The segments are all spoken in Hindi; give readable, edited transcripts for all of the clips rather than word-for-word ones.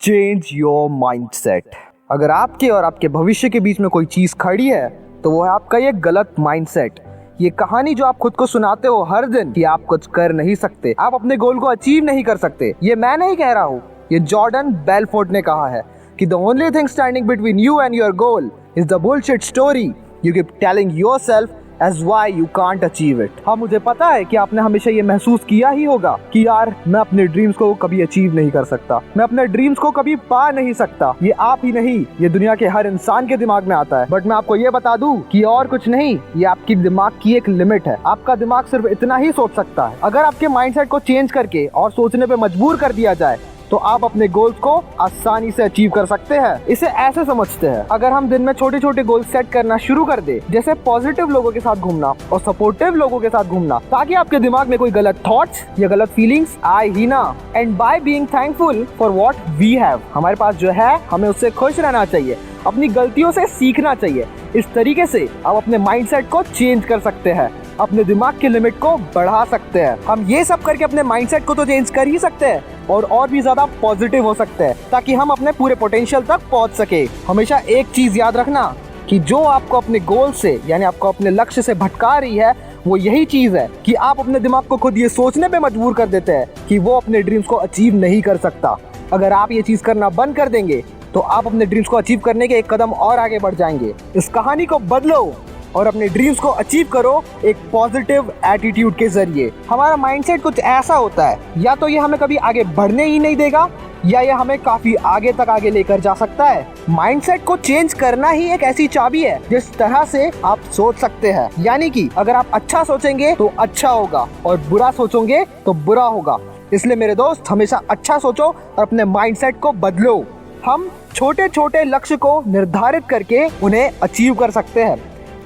Change your mindset. अगर आपके और आपके भविष्य के बीच में कोई चीज खड़ी है तो वो है आपका ये गलत माइंडसेट। ये कहानी जो आप खुद को सुनाते हो हर दिन कि आप कुछ कर नहीं सकते, आप अपने गोल को अचीव नहीं कर सकते, ये मैं नहीं कह रहा हूँ, ये जॉर्डन बेलफोर्ड ने कहा है कि the only thing standing between you and your goal is the bullshit story you keep telling yourself as why you can't achieve it। हाँ, मुझे पता है कि आपने हमेशा ये महसूस किया ही होगा कि यार मैं अपने ड्रीम्स को कभी अचीव नहीं कर सकता, मैं अपने ड्रीम्स को कभी पा नहीं सकता। ये आप ही नहीं, ये दुनिया के हर इंसान के दिमाग में आता है। बट मैं आपको ये बता दूं कि और कुछ नहीं, ये आपकी दिमाग की एक लिमिट है। आपका दिमाग सिर्फ इतना ही सोच सकता है। अगर आपके माइंडसेट को चेंज करके और सोचने पे मजबूर कर दिया जाए तो आप अपने गोल्स को आसानी से अचीव कर सकते हैं। इसे ऐसे समझते हैं, अगर हम दिन में छोटे छोटे गोल सेट करना शुरू कर दे, जैसे पॉजिटिव लोगों के साथ घूमना और सपोर्टिव लोगों के साथ घूमना, ताकि आपके दिमाग में कोई गलत थॉट्स या गलत फीलिंग्स आए ही ना। And by being thankful for what we have, हमारे पास जो है हमें उससे खुश रहना चाहिए, अपनी गलतियों से सीखना चाहिए। इस तरीके से आप अपने माइंडसेट को चेंज कर सकते हैं, अपने दिमाग की लिमिट को बढ़ा सकते हैं। हम ये सब करके अपने माइंडसेट को तो चेंज कर ही सकते हैं और भी ज्यादा पॉजिटिव हो सकते हैं, ताकि हम अपने पूरे पोटेंशियल तक पहुंच सके। हमेशा एक चीज याद रखना कि जो आपको अपने गोल से यानी आपको अपने लक्ष्य से भटका रही है वो यही चीज है कि आप अपने दिमाग को खुद ये सोचने पे मजबूर कर देते हैं कि वो अपने ड्रीम्स को अचीव नहीं कर सकता। अगर आप ये चीज करना बंद कर देंगे तो आप अपने ड्रीम्स को अचीव करने के एक कदम और आगे बढ़ जाएंगे। इस कहानी को बदलो और अपने ड्रीम्स को अचीव करो एक पॉजिटिव एटीट्यूड के जरिए। हमारा माइंडसेट कुछ ऐसा होता है, या तो ये हमें कभी आगे बढ़ने ही नहीं देगा या ये हमें काफी आगे तक आगे लेकर जा सकता है। माइंडसेट को चेंज करना ही एक ऐसी चाबी है जिस तरह से आप सोच सकते हैं। यानी कि अगर आप अच्छा सोचेंगे तो अच्छा होगा और बुरा सोचोगे तो बुरा होगा। इसलिए मेरे दोस्त, हमेशा अच्छा सोचो और अपने माइंडसेट को बदलो। हम छोटे छोटे लक्ष्य को निर्धारित करके उन्हें अचीव कर सकते हैं,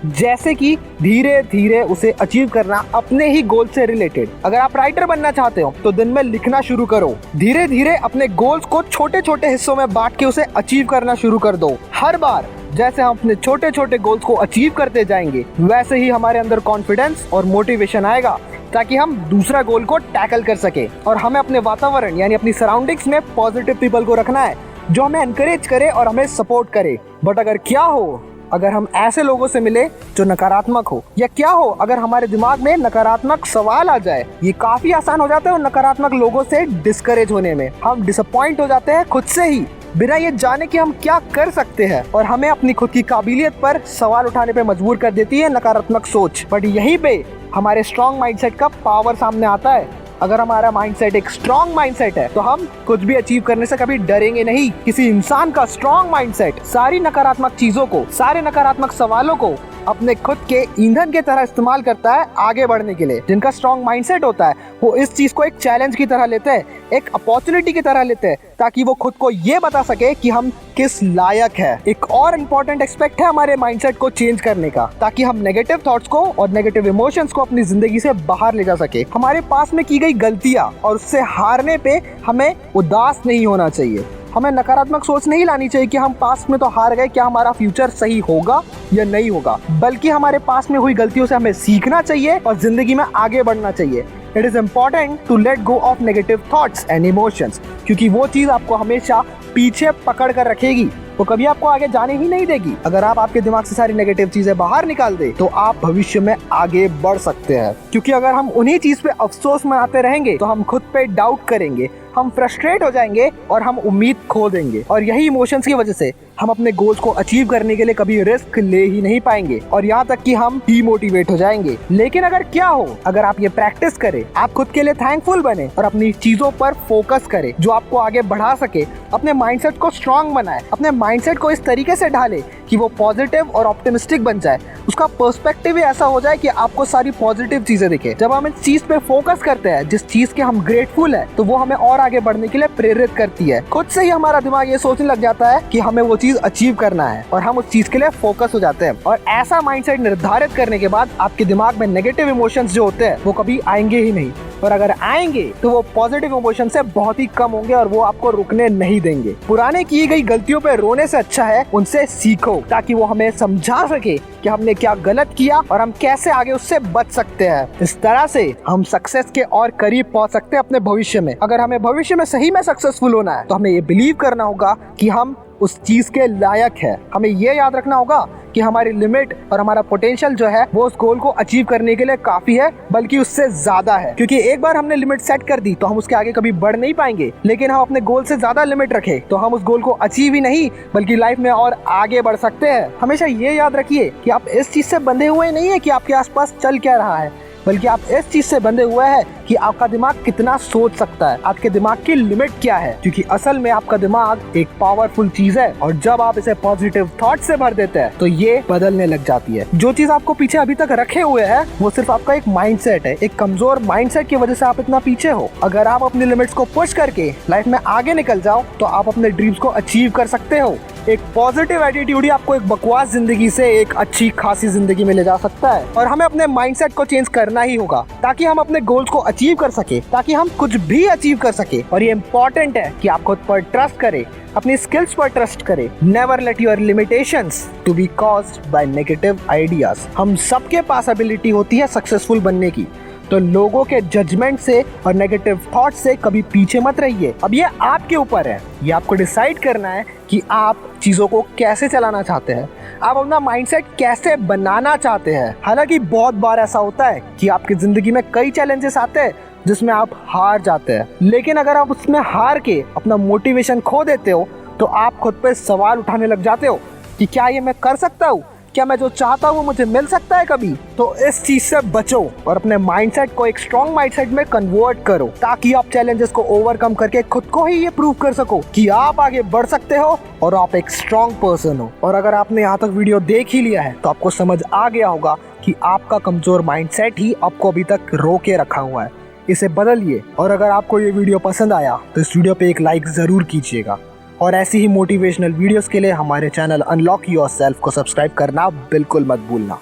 जैसे कि धीरे धीरे उसे अचीव करना अपने ही गोल से रिलेटेड। अगर आप राइटर बनना चाहते हो तो दिन में लिखना शुरू करो। धीरे धीरे अपने गोल्स को छोटे छोटे हिस्सों में बांट के उसे अचीव करना शुरू कर दो। हर बार जैसे हम अपने छोटे छोटे गोल्स को अचीव करते जाएंगे, वैसे ही हमारे अंदर कॉन्फिडेंस और मोटिवेशन आएगा, ताकि हम दूसरा गोल को टैकल कर सके। और हमें अपने वातावरण यानी अपनी सराउंडिंग्स में पॉजिटिव पीपल को रखना है जो हमें एनकरेज करे और हमें सपोर्ट करे। बट अगर क्या हो अगर हम ऐसे लोगों से मिले जो नकारात्मक हो, या क्या हो अगर हमारे दिमाग में नकारात्मक सवाल आ जाए। ये काफी आसान हो जाता है उन नकारात्मक लोगों से डिस्करेज होने में। हम डिसअपॉइंट हो जाते हैं खुद से ही, बिना ये जाने कि हम क्या कर सकते हैं, और हमें अपनी खुद की काबिलियत पर सवाल उठाने पे मजबूर कर देती है नकारात्मक सोच। बट यहीं पे हमारे स्ट्रॉन्ग माइंडसेट का पावर सामने आता है। अगर हमारा माइंडसेट एक स्ट्रॉन्ग माइंडसेट है तो हम कुछ भी अचीव करने से कभी डरेंगे नहीं। किसी इंसान का स्ट्रॉन्ग माइंडसेट सारी नकारात्मक चीजों को, सारे नकारात्मक सवालों को अपने खुद के ईंधन की तरह इस्तेमाल करता है आगे बढ़ने के लिए। जिनका स्ट्रॉन्ग माइंडसेट होता है वो इस चीज को एक चैलेंज की तरह लेते हैं, एक अपॉर्चुनिटी की तरह लेते हैं, ताकि वो खुद को ये बता सके कि हम किस लायक है। एक और इम्पोर्टेंट एस्पेक्ट है हमारे माइंडसेट को चेंज करने का, ताकि हम नेगेटिव थॉट्स को और नेगेटिव इमोशंस को अपनी जिंदगी से बाहर ले जा सके। हमारे पास में की गई गलतियां और उससे हारने पे हमें उदास नहीं होना चाहिए। हमें नकारात्मक सोच नहीं लानी चाहिए कि हम पास्ट में तो हार गए, क्या हमारा फ्यूचर सही होगा या नहीं होगा, बल्कि हमारे पास्ट में हुई गलतियों से हमें सीखना चाहिए और जिंदगी में आगे बढ़ना चाहिए। It is important to let go of negative thoughts and emotions, क्योंकि वो चीज आपको हमेशा पीछे पकड़ कर रखेगी, वो कभी आपको आगे जाने ही नहीं देगी। अगर आप आपके दिमाग से सारी नेगेटिव चीजें बाहर निकाल दे तो आप भविष्य में आगे बढ़ सकते हैं। क्योंकि अगर हम उन्हीं चीज पे अफसोस मनाते रहेंगे तो हम खुद पे डाउट करेंगे, हम फ्रस्ट्रेट हो जाएंगे और हम उम्मीद खो देंगे। और यही इमोशंस की वजह से हम अपने गोल्स को अचीव करने के लिए कभी रिस्क ले ही नहीं पाएंगे, और यहाँ तक कि हम डीमोटिवेट हो जाएंगे। लेकिन अगर क्या हो अगर आप ये प्रैक्टिस करें, आप खुद के लिए थैंकफुल बने और अपनी चीजों पर फोकस करें जो आपको आगे बढ़ा सके, अपने माइंडसेट को स्ट्रांग बनाए, अपने माइंडसेट को इस तरीके से ढाले कि वो पॉजिटिव और ऑप्टिमिस्टिक बन जाए, उसका पर्सपेक्टिव ही ऐसा हो जाए कि आपको सारी पॉजिटिव चीजें दिखे। जब हम इस चीज पे फोकस करते हैं जिस चीज के हम ग्रेटफुल है, तो वो हमें और आगे बढ़ने के लिए प्रेरित करती है। खुद से ही हमारा दिमाग ये सोचने लग जाता है कि हमें वो चीज अचीव करना है और हम उस चीज के लिए फोकस हो जाते हैं। और ऐसा माइंडसेट निर्धारित करने के बाद आपके दिमाग में नेगेटिव इमोशंस जो होते हैं वो कभी आएंगे ही नहीं। और अगर आएंगे तो वो पॉजिटिव इमोशन से बहुत ही कम होंगे और वो आपको रुकने नहीं देंगे। पुराने की गई गलतियों पे रोने से अच्छा है उनसे सीखो, ताकि वो हमें समझा सके कि हमने क्या गलत किया और हम कैसे आगे उससे बच सकते हैं। इस तरह से हम सक्सेस के और करीब पहुंच सकते हैं अपने भविष्य में। अगर हमें भविष्य में सही में सक्सेसफुल होना है तो हमें ये बिलीव करना होगा कि हम उस चीज के लायक है। हमें ये याद रखना होगा कि हमारी लिमिट और हमारा पोटेंशियल जो है वो उस गोल को अचीव करने के लिए काफी है, बल्कि उससे ज्यादा है। क्योंकि एक बार हमने लिमिट सेट कर दी तो हम उसके आगे कभी बढ़ नहीं पाएंगे। लेकिन हम अपने गोल से ज्यादा लिमिट रखें तो हम उस गोल को अचीव ही नहीं बल्कि लाइफ में और आगे बढ़ सकते हैं। हमेशा ये याद रखिए कि आप इस चीज से बंधे हुए नहीं है कि आपके आसपास चल क्या रहा है, बल्कि आप इस चीज से बंधे हुए हैं कि आपका दिमाग कितना सोच सकता है, आपके दिमाग की लिमिट क्या है। क्योंकि असल में आपका दिमाग एक पावरफुल चीज है और जब आप इसे पॉजिटिव थॉट से भर देते हैं तो ये बदलने लग जाती है। जो चीज आपको पीछे अभी तक रखे हुए है वो सिर्फ आपका एक माइंडसेट है। एक कमजोर माइंडसेट की वजह से आप इतना पीछे हो। अगर आप अपनी लिमिट्स को पुश करके लाइफ में आगे निकल जाओ तो आप अपने ड्रीम्स को अचीव कर सकते हो। एक पॉजिटिव एटीट्यूड ही आपको एक बकवास जिंदगी से एक अच्छी खासी जिंदगी में ले जा सकता है। और हमें अपने माइंडसेट को चेंज करना ही होगा ताकि हम अपने गोल्स को अचीव कर सके, ताकि हम कुछ भी अचीव कर सके। और ये इम्पोर्टेंट है कि आप खुद पर ट्रस्ट करें, अपनी स्किल्स पर ट्रस्ट करें। Never let your limitations to be caused by negative ideas. हम सबके पास एबिलिटी होती है सक्सेसफुल बनने की, तो लोगों के जजमेंट से और नेगेटिव थॉट से कभी पीछे मत रहिए। अब ये आपके ऊपर है, ये आपको डिसाइड करना है कि आप चीजों को कैसे चलाना चाहते हैं, आप अपना माइंडसेट कैसे बनाना चाहते हैं। हालांकि बहुत बार ऐसा होता है कि आपकी जिंदगी में कई चैलेंजेस आते हैं जिसमें आप हार जाते हैं, लेकिन अगर आप उसमें हार के अपना मोटिवेशन खो देते हो तो आप खुद पे सवाल उठाने लग जाते हो कि क्या ये मैं कर सकता हूँ, क्या मैं जो चाहता हूँ वो मुझे मिल सकता है कभी। तो इस चीज से बचो और अपने माइंडसेट को एक स्ट्रॉन्ग माइंडसेट में कन्वर्ट करो, ताकि आप चैलेंजेस को ओवरकम करके खुद को ही ये प्रूव कर सको कि आप आगे बढ़ सकते हो और आप एक स्ट्रॉन्ग पर्सन हो। और अगर आपने यहाँ तक वीडियो देख ही लिया है तो आपको समझ आ गया होगा कि आपका कमजोर माइंडसेट ही आपको अभी तक रोके रखा हुआ है। इसे बदलिए। और अगर आपको ये वीडियो पसंद आया तो इस वीडियो पे एक लाइक जरूर कीजिएगा। और ऐसी ही मोटिवेशनल वीडियोस के लिए हमारे चैनल अनलॉक योरसेल्फ को सब्सक्राइब करना बिल्कुल मत भूलना।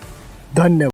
धन्यवाद।